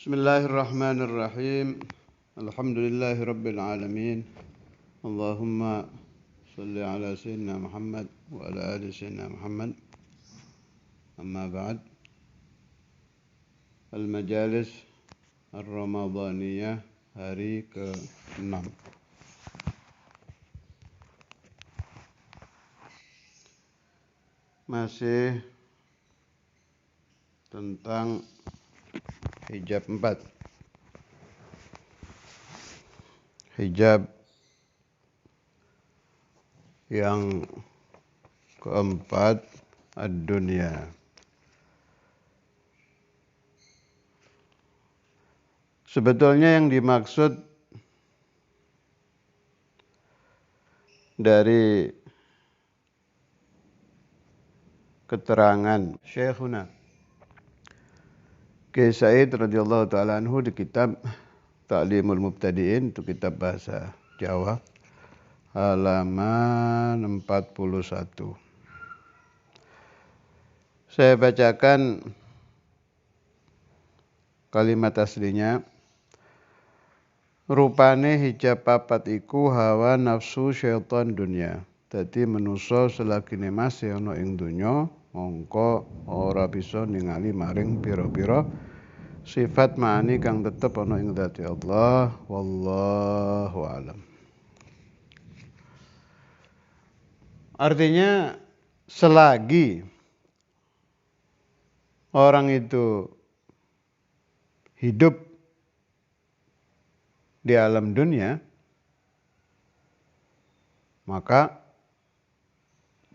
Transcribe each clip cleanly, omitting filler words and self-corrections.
Bismillahirrahmanirrahim. Alhamdulillahi rabbil alamin. Allahumma salli ala sayyidina Muhammad wa ala ali sayyidina Muhammad. Amma ba'd. Al-majalis ar-ramadaniyah hari ke-6. Masih tentang hijab 4. Hijab yang keempat, ad-dunya. Sebetulnya yang dimaksud dari keterangan Syekhuna Kiai Said radhiyallahu ta'ala anhu di kitab Ta'limul Mubtadi'in, itu kitab bahasa Jawa, halaman 41. Saya bacakan kalimat aslinya. Rupane hijab papat iku hawa nafsu syaitan dunya. Dadi manusa selagine masih ana ing donya mongko ora bisa ningali maring pira-pira sifat ma'ani kang tetep ana ing zati Allah. Wallahu a'lam. Artinya selagi orang itu hidup di alam dunia, maka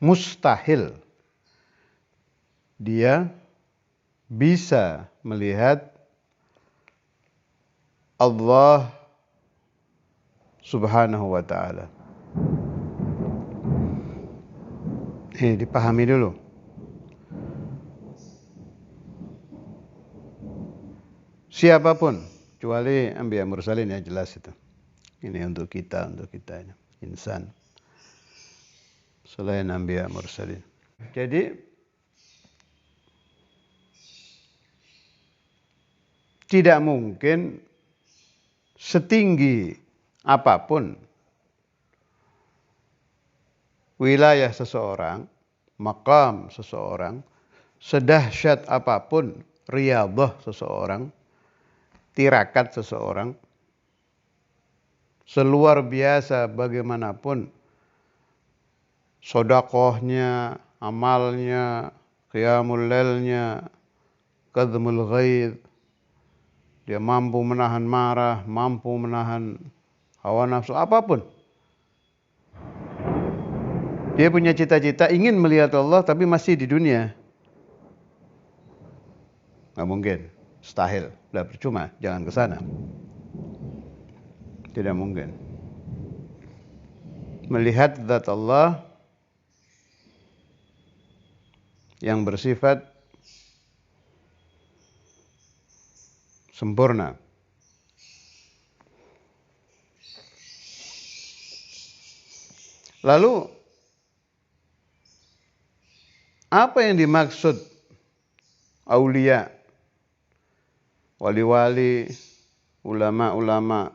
mustahil dia bisa melihat Allah Subhanahu wa ta'ala. Ini dipahami dulu. Siapapun, kecuali Anbiya Mursalin, ya jelas itu. Ini untuk kita ini, insan. Selain Anbiya Mursalin. Jadi, tidak mungkin setinggi apapun wilayah seseorang, maqam seseorang, sedahsyat apapun riyadhah seseorang, tirakat seseorang, seluar biasa bagaimanapun sedekahnya, amalnya, qiyamul lailnya, kadhmul ghaidh, dia mampu menahan marah, mampu menahan hawa nafsu, apapun. Dia punya cita-cita ingin melihat Allah tapi masih di dunia. Nggak mungkin, mustahil, udah percuma, jangan ke sana. Tidak mungkin. Melihat zat Allah yang bersifat sempurna. Lalu apa yang dimaksud aulia, wali-wali, ulama-ulama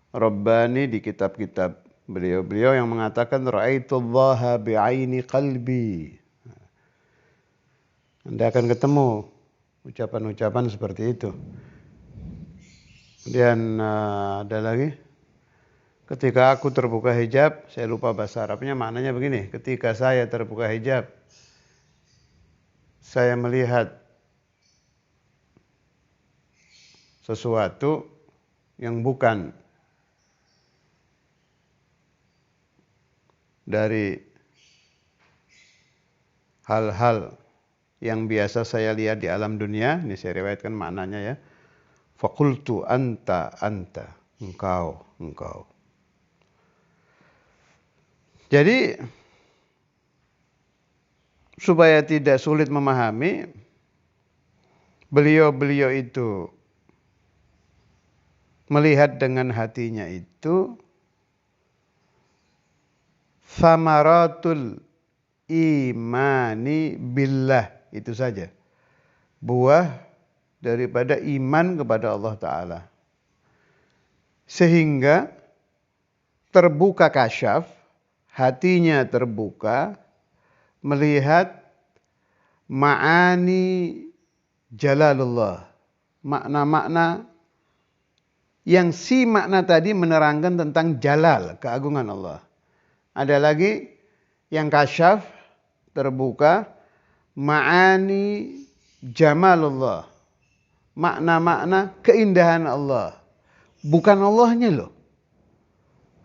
Rabbani di kitab-kitab beliau-beliau yang mengatakan ra'aitullaha bi'aini qalbi. Anda akan ketemu ucapan-ucapan seperti itu. Kemudian ada lagi, ketika aku terbuka hijab, saya lupa bahasa Arabnya, maknanya begini, ketika saya terbuka hijab, saya melihat sesuatu yang bukan dari hal-hal yang biasa saya lihat di alam dunia. Ini saya riwayatkan maknanya ya. Faqultu anta, engkau. Jadi supaya tidak sulit memahami, beliau-beliau itu melihat dengan hatinya itu samaratul imani billah, itu saja. Buah daripada iman kepada Allah Ta'ala. Sehingga terbuka kasyaf, hatinya terbuka, melihat ma'ani jalalullah. Makna-makna yang si makna tadi menerangkan tentang jalal, keagungan Allah. Ada lagi yang kasyaf, terbuka, ma'ani jamalullah. Makna-makna keindahan Allah. Bukan Allahnya loh.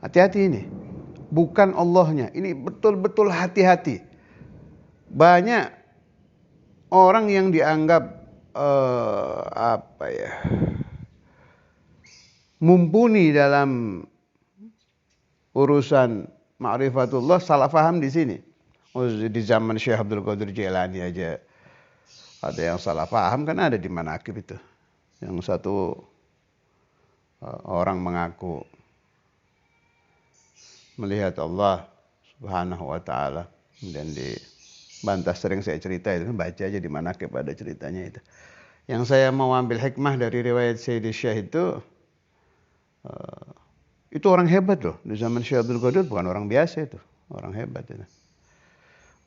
Hati-hati ini. Bukan Allahnya. Ini betul-betul hati-hati. Banyak orang yang dianggap mumpuni dalam urusan ma'rifatullah salah paham di sini. Oh, di zaman Syekh Abdul Qadir Jailani aja ada yang salah paham, kan ada di manaqib itu. Yang satu orang mengaku melihat Allah Subhanahu wa taala, dan dibantah, sering saya cerita itu, baca aja di manaqib ada ceritanya itu. Yang saya mau ambil hikmah dari riwayat Sayyidi Syekh itu orang hebat loh. Di zaman Syekh Abdul Qadir bukan orang biasa itu, orang hebat itu.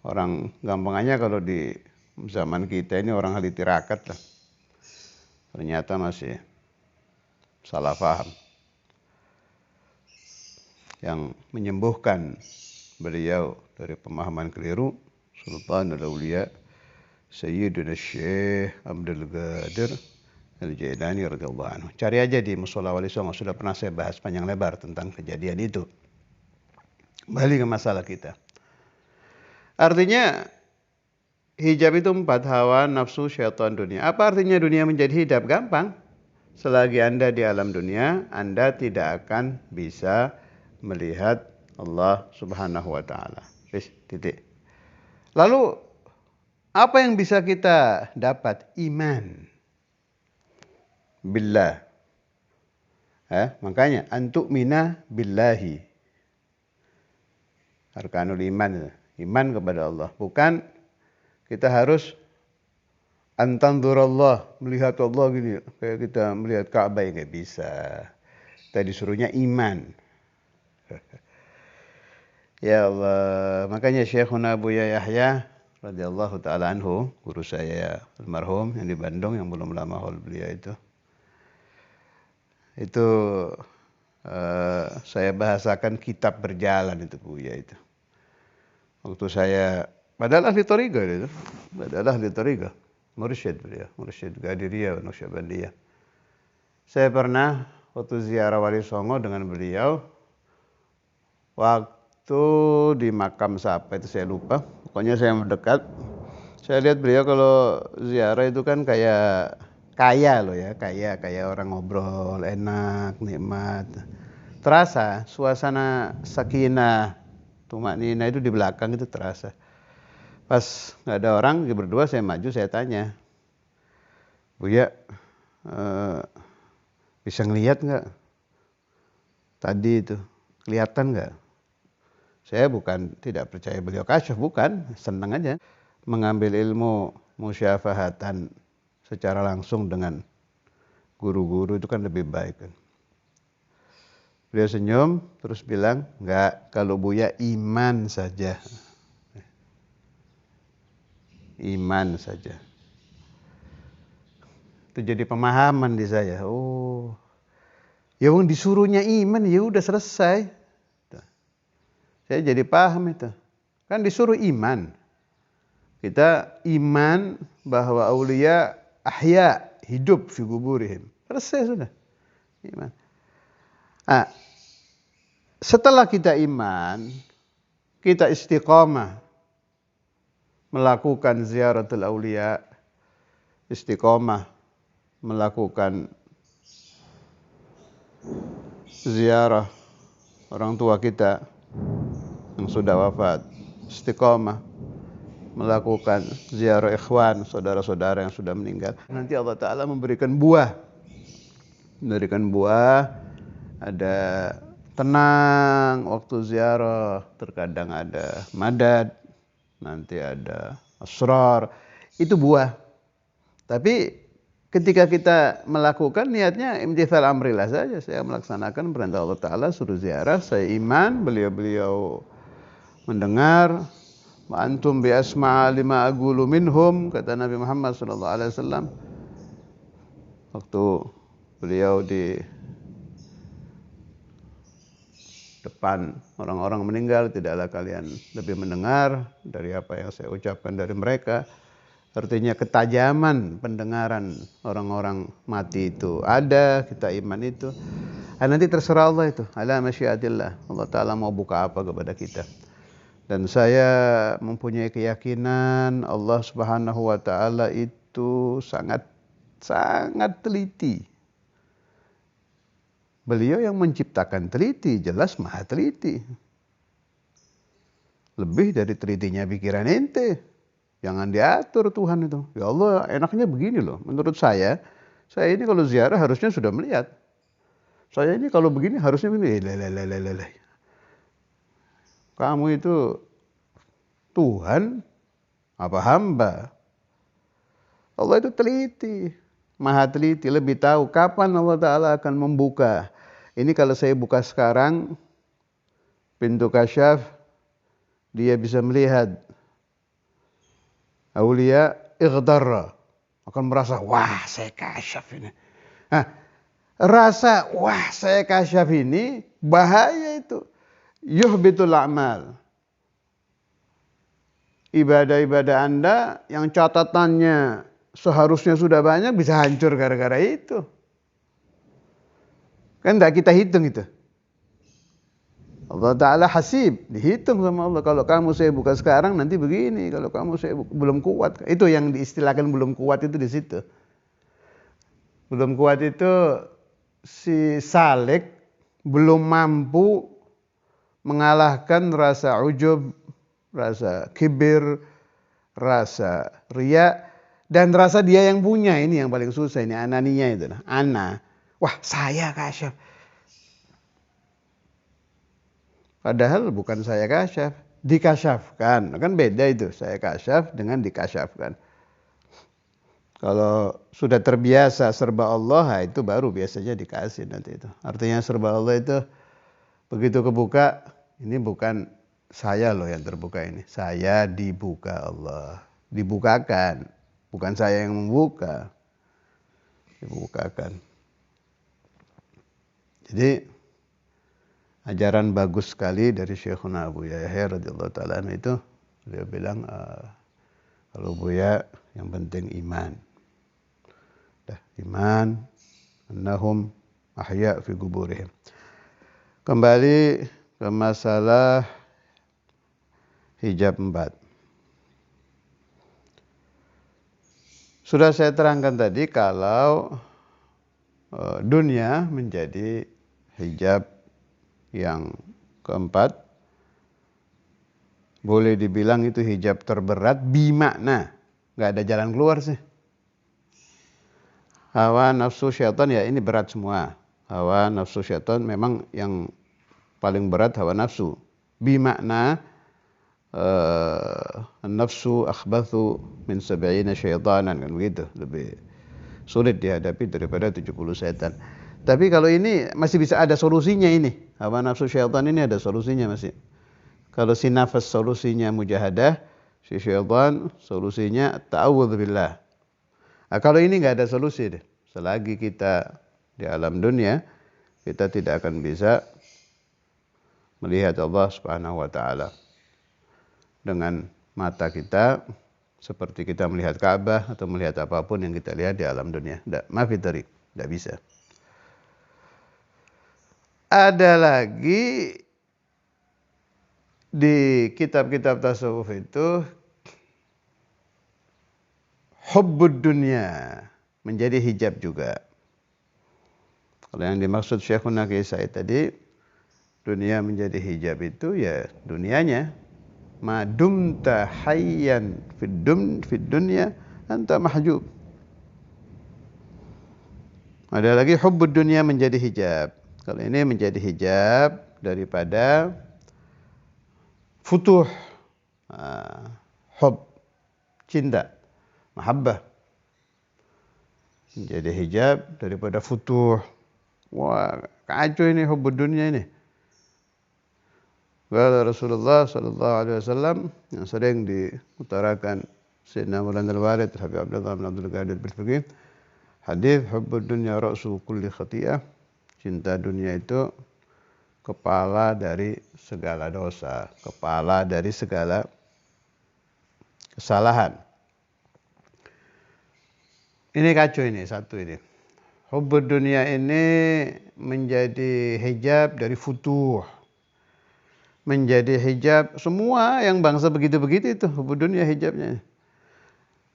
Orang gampangannya kalau di zaman kita ini orang ahli tirakat lah. Ternyata masih salah paham. Yang menyembuhkan beliau dari pemahaman keliru, Sultanul Auliya Sayyidina Syekh Abdul Qadir Al-Jailani radhiyallahu anhu. Cari aja di Mushola Wali Songo, sudah pernah saya bahas panjang lebar tentang kejadian itu. Balik ke masalah kita. Artinya hijab itu 4, hawa, nafsu, syaitan, dunia. Apa artinya dunia menjadi hijab? Gampang. Selagi Anda di alam dunia, Anda tidak akan bisa melihat Allah Subhanahu wa taala. Titik. Lalu apa yang bisa kita dapat? Iman billah. Makanya antuk mina billahi. Arkanul iman. Iman kepada Allah. Bukan kita harus antandurallah, melihat Allah gini. Kayak kita melihat Ka'bah, nggak bisa. Kita disuruhnya iman. Ya Allah. Makanya Syekhuna Buya Yahya radhiyallahu ta'ala anhu, guru saya almarhum yang di Bandung, yang belum lama haul beliau itu saya bahasakan kitab berjalan itu Buya itu. Waktu saya, padahal ahli thariqah itu, mursyid beliau, mursyid Qadiriyah, Naqsyabandiyah. Saya pernah waktu ziarah Wali Songo dengan beliau, waktu di makam siapa itu saya lupa, pokoknya saya mendekat, saya lihat beliau kalau ziarah itu kan kayak kaya loh ya, kayak orang ngobrol, enak, nikmat. Terasa suasana sakinah, tumakninah itu di belakang itu terasa. Pas nggak ada orang, berdua saya maju, saya tanya, Buya, bisa ngelihat nggak? Tadi itu kelihatan nggak? Saya bukan tidak percaya beliau kasyaf, bukan, senang aja mengambil ilmu musyafahatan secara langsung dengan guru-guru itu kan lebih baik kan. Beliau senyum terus bilang, enggak, kalau Buya iman saja. Iman saja. Itu jadi pemahaman di saya. Oh, ya wong disuruhnya iman, ya udah selesai. Saya jadi paham itu. Kan disuruh iman. Kita iman bahwa aulia ahya, hidup fi kuburihim. Selesai sudah. Iman. Setelah kita iman, kita istiqamah melakukan ziaratul aulia, istiqamah melakukan ziarah orang tua kita yang sudah wafat, istiqamah melakukan ziarah ikhwan, saudara-saudara yang sudah meninggal. Nanti Allah Ta'ala memberikan buah. Ada tenang waktu ziarah, terkadang ada madad, nanti ada asrar, itu buah. Tapi ketika kita melakukan niatnya imtithal amrillah saja. Saya melaksanakan perintah Allah Ta'ala, suruh ziarah, saya iman, beliau mendengar. Wa antum bi asma'a lima aqulu minhum, kata Nabi Muhammad SAW waktu beliau di depan orang-orang meninggal, tidaklah kalian lebih mendengar dari apa yang saya ucapkan dari mereka. Artinya ketajaman pendengaran orang-orang mati itu ada, kita iman itu. Nanti terserah Allah itu, ala masyiatillah. Allah Ta'ala mau buka apa kepada kita. Dan saya mempunyai keyakinan Allah Subhanahu wa Ta'ala itu sangat teliti. Beliau yang menciptakan teliti, jelas maha teliti. Lebih dari telitinya pikiran ente. Jangan diatur Tuhan itu. Ya Allah, enaknya begini loh. Menurut saya ini kalau ziarah harusnya sudah melihat. Saya ini kalau begini harusnya begini. Kamu itu Tuhan apa hamba? Allah itu teliti, maha teliti, lebih tahu kapan Allah Ta'ala akan membuka. Ini kalau saya buka sekarang pintu kasyaf, dia bisa melihat aulia ighdarra, akan merasa wah saya kasyaf ini. Rasa wah saya kasyaf ini bahaya itu. Yuhbitul a'mal. Ibadah-ibadah Anda yang catatannya seharusnya sudah banyak bisa hancur gara-gara itu. Kan tidak kita hitung itu. Allah Ta'ala hasib, dihitung sama Allah. Kalau kamu saya buka sekarang nanti begini. Kalau kamu saya belum kuat. Itu yang diistilahkan belum kuat itu di situ. Belum kuat itu si Salik belum mampu mengalahkan rasa ujub, rasa kibir, rasa riya, dan rasa dia yang punya. Ini yang paling susah, ini ananinya itu. Ana. Wah saya kasyaf. Padahal bukan saya kasyaf, dikasyafkan. Kan beda itu, saya kasyaf dengan dikasyafkan. Kalau sudah terbiasa serba Allah, itu baru biasanya dikasih nanti itu. Artinya serba Allah itu begitu kebuka, ini bukan saya loh yang terbuka ini. Saya dibuka Allah. Dibukakan, bukan saya yang membuka. Dibukakan. Jadi ajaran bagus sekali dari Syekhuna Abu Yahya radhiyallahu ta'ala itu. Beliau bilang kalau Buya yang penting iman. Iman annahum ahya fi kuburihim. Kembali ke masalah hijab 4. Sudah saya terangkan tadi kalau dunia menjadi hijab yang keempat, boleh dibilang itu hijab terberat bimakna, nggak ada jalan keluar sih. Hawa nafsu syaitan ya ini berat semua. Hawa nafsu syaitan memang yang paling berat hawa nafsu. Bimakna nafsu akhbathu min 70 syaitanan, kan begitu. Lebih sulit dihadapi daripada 70 setan. Tapi kalau ini masih bisa ada solusinya ini. Hawa nafsu syaitan ini ada solusinya masih. Kalau si nafas solusinya mujahadah, si syaitan solusinya ta'awudzubillah. Nah, kalau ini nggak ada solusi deh. Selagi kita di alam dunia, kita tidak akan bisa melihat Allah Subhanahu wa Ta'ala dengan mata kita seperti kita melihat Ka'bah atau melihat apapun yang kita lihat di alam dunia. Maaf tarik, tidak bisa. Ada lagi di kitab-kitab tasawuf itu hubbud dunya menjadi hijab juga. Kalau yang dimaksud Syekhuna Kiai Said tadi, dunia menjadi hijab itu ya dunianya. Ma dumta hayyan fid dunya anta mahjub. Ada lagi hubbud dunya menjadi hijab. Kalau ini menjadi hijab daripada futuh, hub, cinta, mahabbah. Menjadi hijab daripada futuh. Wah, kacau ini hubbud dunia ini. Kata Rasulullah sallallahu alaihi wasallam yang sering diutarakan Sayyidina Maulana Al-Walid Habib Abdullah bin Abdul Qadir Al-Fiqih, hadis hubbud dunya ra'su kulli khati'ah. Cinta dunia itu kepala dari segala dosa, kepala dari segala kesalahan. Ini kacau ini, satu ini. Hubbud dunia ini menjadi hijab dari futuh. Menjadi hijab semua yang bangsa begitu-begitu itu hubbud dunia hijabnya.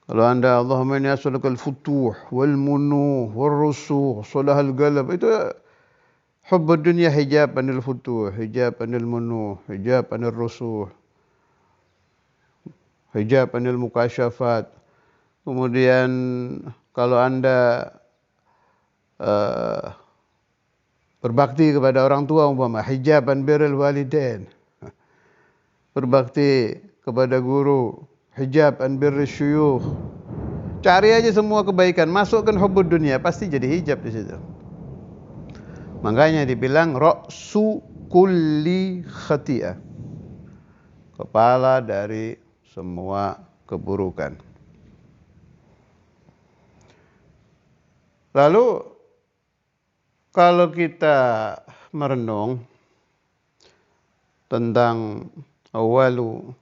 Kalau anda Allahumma inni as'alukal futuh wal munuh wal rusuh salahal galab, itu hubbud dunia hijab anil futuh, hijab anil munuh, hijab anil rusuh, hijab anil mukasyafat. Kemudian kalau anda berbakti kepada orang tua umpama hijab an birrul walidain. Berbakti kepada guru, hijab an birrul syuyukh. Cari aja semua kebaikan, masukkan hubbud dunia, pasti jadi hijab di situ. Makanya dibilang ra'su kulli khati'ah. Kepala dari semua keburukan. Lalu kalau kita merenung tentang awalu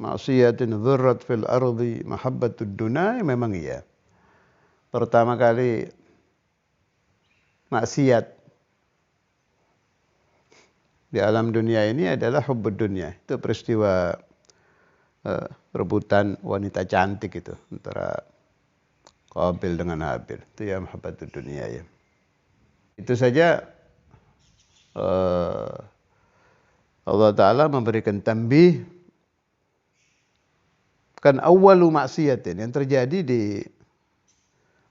maksiatin dzurrat fil ardi mahabbatud dunya, memang iya. Pertama kali maksiat di alam dunia ini adalah hubbud dunya. Itu peristiwa rebutan wanita cantik itu antara Qabil dengan Habil. Itu ya mahabbatud dunya ya. Itu saja Allah Ta'ala memberikan tambih. Kan awalu maksiatin yang terjadi di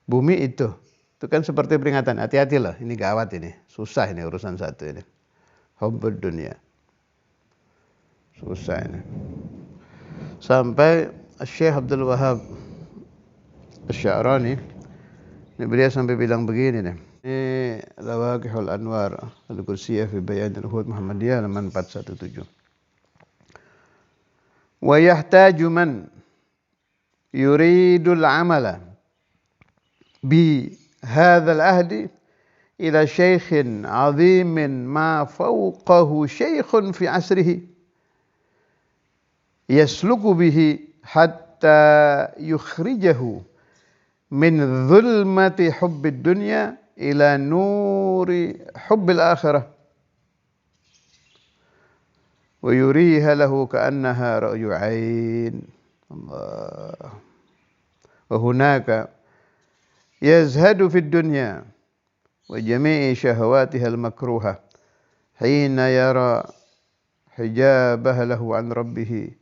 bumi itu. Itu kan seperti peringatan, hati-hati loh, ini gawat ini. Susah ini urusan satu ini. Hubbud dunia. Susah ini. Sampai Syekh Abdul Wahab Asy-Sya'rani, ini beliau sampai bilang begini nih. Ini Lawaqihul Anwar Al-Qudsiyah fi Bayanil Uhud Muhammadiyah halaman 417. Wa yahtaju man yuridul amala bi hadzal ahdi ila syaikhin 'azimin ma fawqahu syaikhun fi 'asrihi yasluku bihi hatta yukhrijahu min dhulmati hubbid dunya ila nuri hubbil akhirah wa yuriha lahu ka'annaha ra'yu 'ain. Allah. Wa hunaka yazhadu fid dunya wa jami'i syahawatiha al-makruha hina yara hijabaha lahu 'an rabbih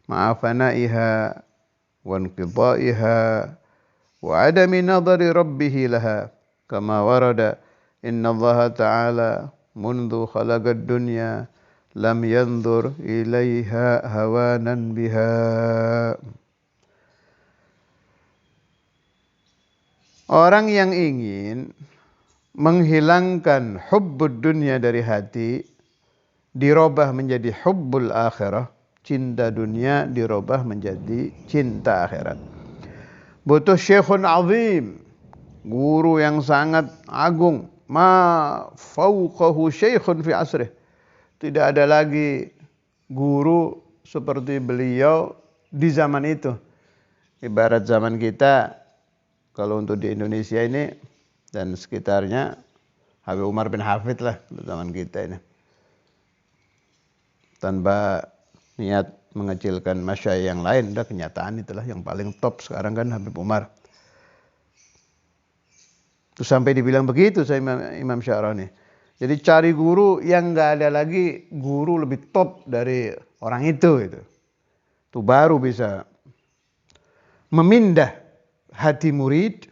ma'a fana'iha wa inqidha'iha wa 'adami nadhari rabbih laha kama warada inna Allah ta'ala mundu khalaqad dunya lam yanzur ilaiha hawanan biha. Orang yang ingin menghilangkan hubbud dunya dari hati, dirubah menjadi hubbul akhirah, cinta dunia dirubah menjadi cinta akhirat. Butuh syekhun azim, guru yang sangat agung, ma fauqahu syekhun fi asrih. Tidak ada lagi guru seperti beliau di zaman itu. Ibarat zaman kita, kalau untuk di Indonesia ini dan sekitarnya, Habib Umar bin Hafid lah zaman kita ini. Tanpa niat mengecilkan masyayikh yang lain, udah kenyataan itulah yang paling top sekarang kan Habib Umar. Terus sampai dibilang begitu saya Imam Sya'rani. Jadi cari guru yang nggak ada lagi guru lebih top dari orang itu. Itu baru bisa memindah hati murid,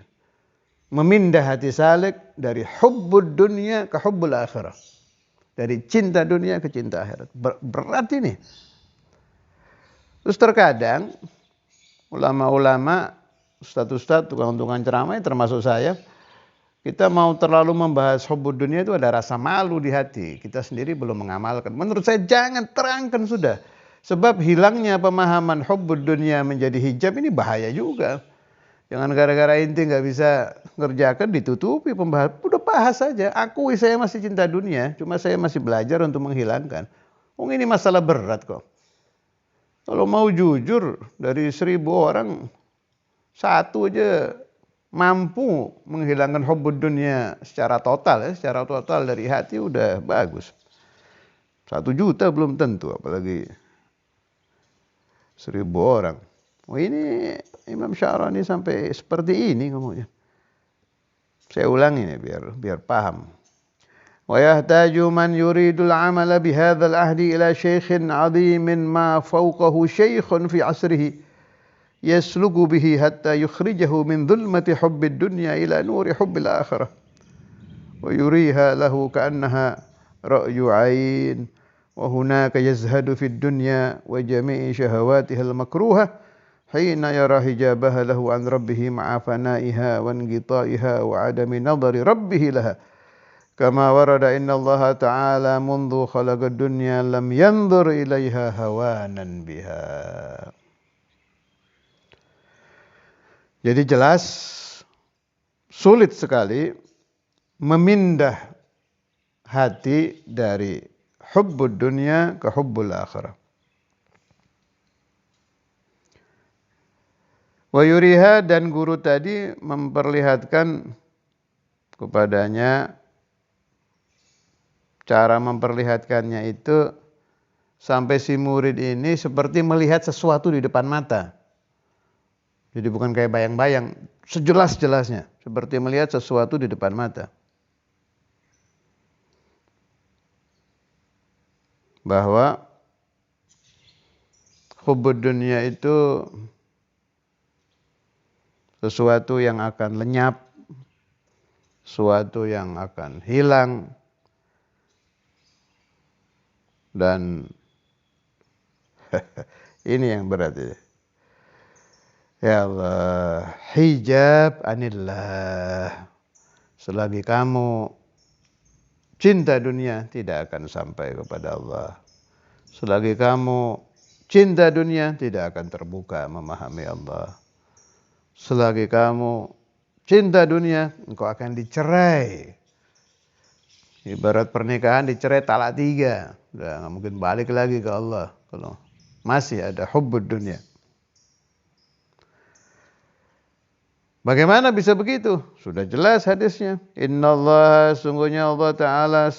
memindah hati salik dari hubbud dunya ke hubbul akhirah. Dari cinta dunia ke cinta akhirat. Berat ini. Terus terkadang ulama-ulama ustadz-ustadz, tukang-tukang ceramah termasuk saya, kita mau terlalu membahas hubbud dunia itu ada rasa malu di hati. Kita sendiri belum mengamalkan. Menurut saya jangan terangkan sudah. Sebab hilangnya pemahaman hubbud dunia menjadi hijab ini bahaya juga. Jangan gara-gara inti nggak bisa ngerjakan ditutupi pembahasan. Udah bahas saja. Akui saya masih cinta dunia. Cuma saya masih belajar untuk menghilangkan. Ini masalah berat kok. Kalau mau jujur dari 1.000 orang, satu aja mampu menghilangkan hubbud dunia secara total dari hati udah bagus. 1 juta belum tentu, apalagi 1.000 orang. Ini Imam Sya'rani sampai seperti ini ngomongnya. Saya ulangi nih biar paham. Wa yahtaju man yuridul amala bihadzal ahdi ila syaikhin 'azimin ma fawqahu syaikhun fi 'asrihi yasluku bihi hatta yukhrijahu min dhulmati hubbid dunya ila nuri hubbil akhirah wa yuriha lahu ka'annaha ra'yu 'ain wa hunaka yazhadu fid dunya wa jami'i shahawatiha al makruhah hina yara hijabaha lahu an rabbih ma'a fana'iha wa inqita'iha wa 'adami nadari rabbih laha kama warada inna Allah ta'ala mundu khalaqad dunya lam yanzur ilaiha hawanan biha. Jadi jelas sulit sekali memindah hati dari hubbud dunya ke hubbul akhirah. Wa yuriha, dan guru tadi memperlihatkan kepadanya, cara memperlihatkannya itu sampai si murid ini seperti melihat sesuatu di depan mata. Jadi bukan kayak bayang-bayang, sejelas-jelasnya. Seperti melihat sesuatu di depan mata. Bahwa hubbud dunia itu sesuatu yang akan lenyap, sesuatu yang akan hilang, dan ini yang berat. Ya Allah, hijab anillah. Selagi kamu cinta dunia, tidak akan sampai kepada Allah. Selagi kamu cinta dunia, tidak akan terbuka memahami Allah. Selagi kamu cinta dunia, engkau akan dicerai. Ibarat pernikahan dicerai talak 3. Udah gak mungkin balik lagi ke Allah kalau masih ada hubbud dunia. Bagaimana bisa begitu? Sudah jelas hadisnya. Innallaha, sungguhnya Allah Ta'ala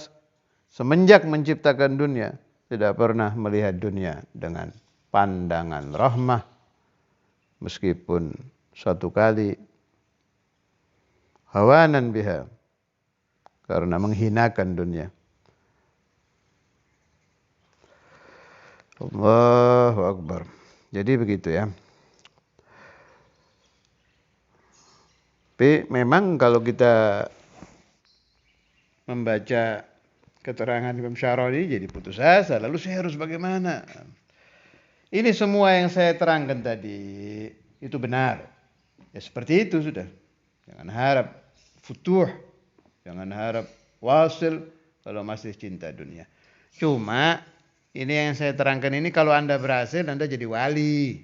semenjak menciptakan dunia tidak pernah melihat dunia dengan pandangan rahmah. Meskipun suatu kali hawanan biha, karena menghinakan dunia. Allahu Akbar. Jadi begitu ya. Tapi memang kalau kita membaca keterangan Imam Sya'rani jadi putus asa. Lalu saya harus bagaimana? Ini semua yang saya terangkan tadi itu benar. Ya seperti itu sudah. Jangan harap futuh. Jangan harap wasil kalau masih cinta dunia. Cuma ini yang saya terangkan ini kalau Anda berhasil, Anda jadi wali.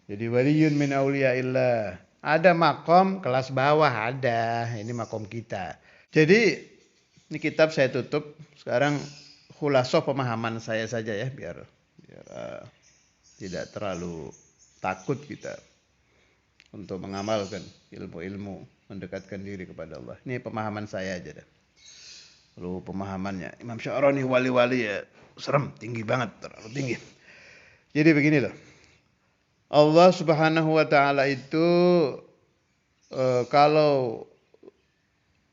Jadi waliyun min auliyaillah. Ada makom kelas bawah, ada. Ini makom kita. Jadi ini kitab saya tutup. Sekarang khulasoh pemahaman saya saja ya. Biar tidak terlalu takut kita untuk mengamalkan ilmu-ilmu mendekatkan diri kepada Allah. Ini pemahaman saya aja dah. Lalu pemahamannya Imam Sya'rani wali-wali ya serem, tinggi banget, terlalu tinggi. Jadi begini loh. Allah Subhanahu wa Ta'ala itu kalau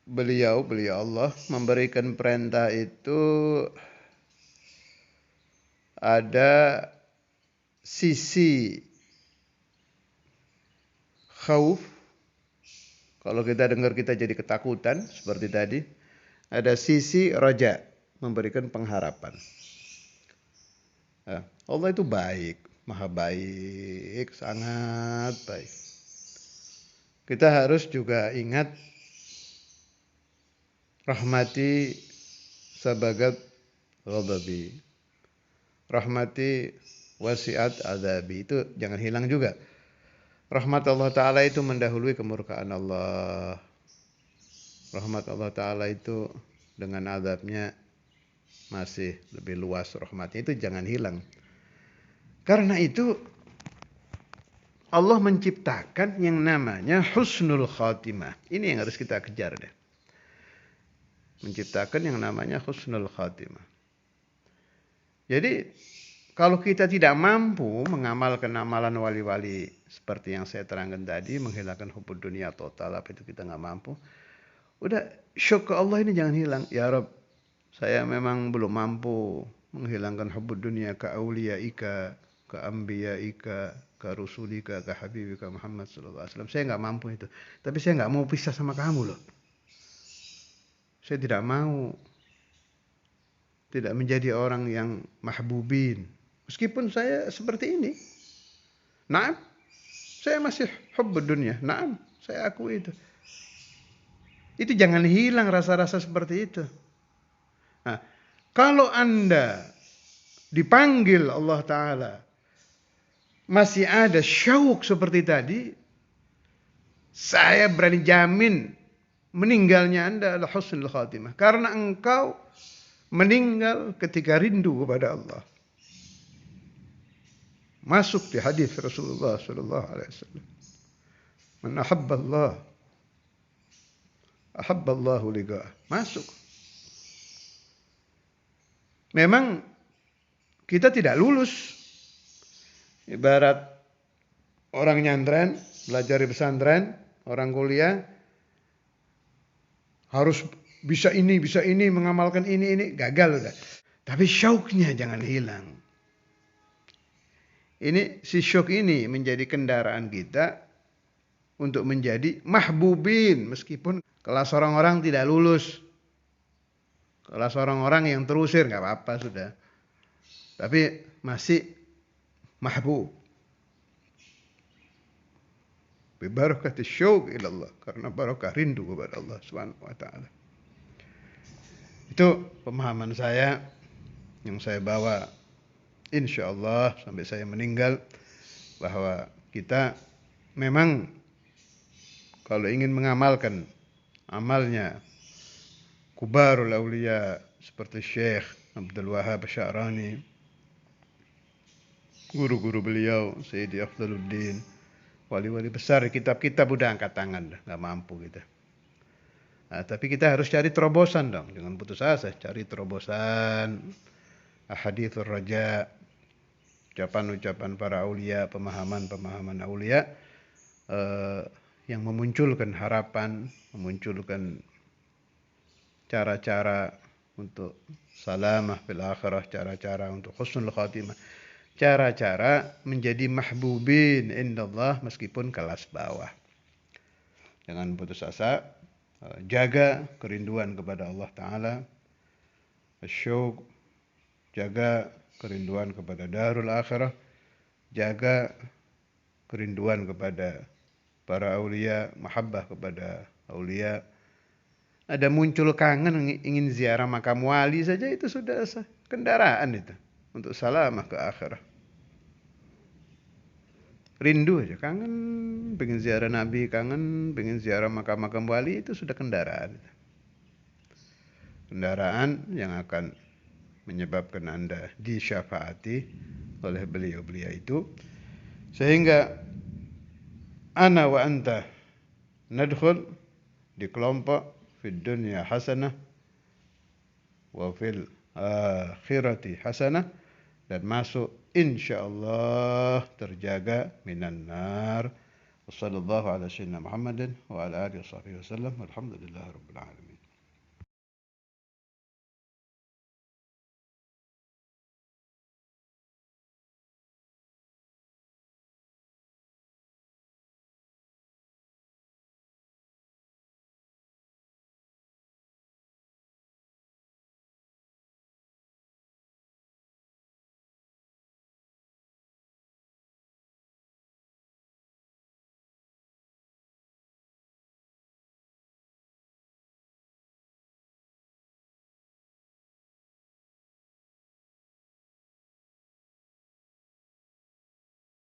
beliau Allah memberikan perintah itu ada sisi khauf. Kalau kita dengar kita jadi ketakutan seperti tadi. Ada sisi raja, memberikan pengharapan. Allah itu baik, maha baik, sangat baik. Kita harus juga ingat rahmati sabagat ghadabi. Rahmati wasiat adabi. Itu jangan hilang juga. Rahmat Allah Ta'ala itu mendahului kemurkaan Allah. Rahmat Allah Ta'ala itu dengan azabnya masih lebih luas rahmatnya. Itu jangan hilang. Karena itu Allah menciptakan yang namanya husnul khatimah. Ini yang harus kita kejar deh. Menciptakan yang namanya husnul khatimah. Jadi kalau kita tidak mampu mengamalkan amalan wali-wali seperti yang saya terangkan tadi, menghilangkan hubbud dunia total, apa itu kita nggak mampu. Udah syukur Allah ini jangan hilang. Ya Rabb, saya memang belum mampu menghilangkan hubbud dunia ke auliyaika, ke ambiyaika, ke rusulika, ke habibika Muhammad sallallahu alaihi wasallam. Saya nggak mampu itu. Tapi saya nggak mau pisah sama kamu loh. Saya tidak mau tidak menjadi orang yang mahbubin. Meskipun saya seperti ini. Naam, saya masih hubbud dunia. Naam, saya akui itu. Itu jangan hilang rasa-rasa seperti itu. Nah, kalau Anda dipanggil Allah Ta'ala masih ada syauq seperti tadi, saya berani jamin meninggalnya Anda adalah husnul khatimah. Karena engkau meninggal ketika rindu kepada Allah. Masuk di hadis Rasulullah sallallahu alaihi wasallam. Man ahabba Allah, ahabba Allahu liqa'ah. Masuk. Memang kita tidak lulus. Ibarat orang nyantren, belajar di pesantren, orang kuliah harus bisa ini, mengamalkan ini, gagal udah. Tapi syauqnya jangan hilang. Ini si syauq ini menjadi kendaraan kita untuk menjadi mahbubin meskipun kelas orang-orang tidak lulus. Kelas orang-orang yang terusir nggak apa-apa sudah. Tapi masih mahbub. Bibarakati syauq ila Allah, karena barakah rindu kepada Allah Subhanahu wa taala. Itu pemahaman saya yang saya bawa insyaallah sampai saya meninggal, bahwa kita memang kalau ingin mengamalkan amalnya kubarul awliya seperti Syekh Abdul Wahab Sya'rani, guru-guru beliau Sayyidi Afdaluddin, wali-wali besar, kitab-kitab udah angkat tangan, nggak mampu kita. Nah, tapi kita harus cari terobosan dong, jangan putus asa, cari terobosan. Ahadithur raja, ucapan-ucapan para aulia, pemahaman-pemahaman aulia yang memunculkan harapan, memunculkan cara-cara untuk salamah fil akhirah, cara-cara untuk husnul khatimah, cara-cara menjadi mahbubin indallah meskipun kelas bawah. Jangan putus asa, jaga kerinduan kepada Allah Ta'ala, asyauq, jaga kerinduan kepada darul akhirah, jaga kerinduan kepada para aulia, mahabbah kepada aulia. Ada muncul kangen ingin ziarah makam wali saja, itu sudah kendaraan itu untuk salamah ke akhirat. Rindu aja, kangen, pengen ziarah Nabi, kangen, pengen ziarah makam-makam wali, itu sudah kendaraan. Kendaraan yang akan menyebabkan Anda disyafaati oleh beliau-beliau itu. Sehingga ana wa anta nadkhul di kelompok fid dunya hasanah wa fil akhirati hasanah, dan masuk insyaallah terjaga minan nar. Wassallallahu ala sayyidina Muhammadin wa ala alihi washabbihi wasallam. Alhamdulillahirabbil alamin.